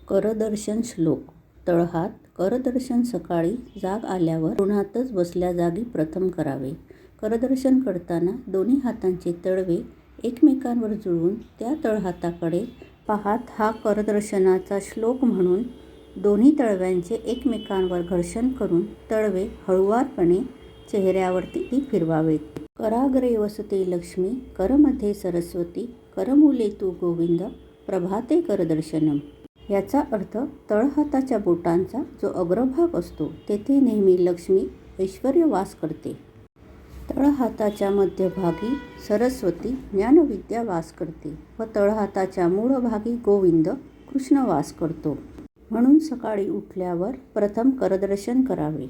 करदर्शन श्लोक. तळहात करदर्शन सकाळी जाग आल्यावर उन्हातच बसल्या जागी प्रथम करावे. करदर्शन करताना दोन्ही हातांचे तळवे एकमेकांवर जुळवून त्या तळहाताकडे पाहत हा करदर्शनाचा श्लोक म्हणून दोन्ही तळव्यांचे एकमेकांवर घर्षण करून तळवे हळुवारपणे चेहऱ्यावरती फिरवावेत. कराग्रे वसते लक्ष्मी, करमध्ये सरस्वती, करमूले तू गोविंद, प्रभाते करदर्शनम. याचा अर्थ तळहाताच्या बोटांचा जो अग्रभाग असतो तेथे नेहमी लक्ष्मी ऐश्वर्य वास करते. तळहाताच्या मध्यभागी सरस्वती ज्ञानविद्या वास करते व तळहाताच्या मूळ भागी गोविंद कृष्ण वास करतो. म्हणून सकाळी उठल्यावर प्रथम करदर्शन करावे.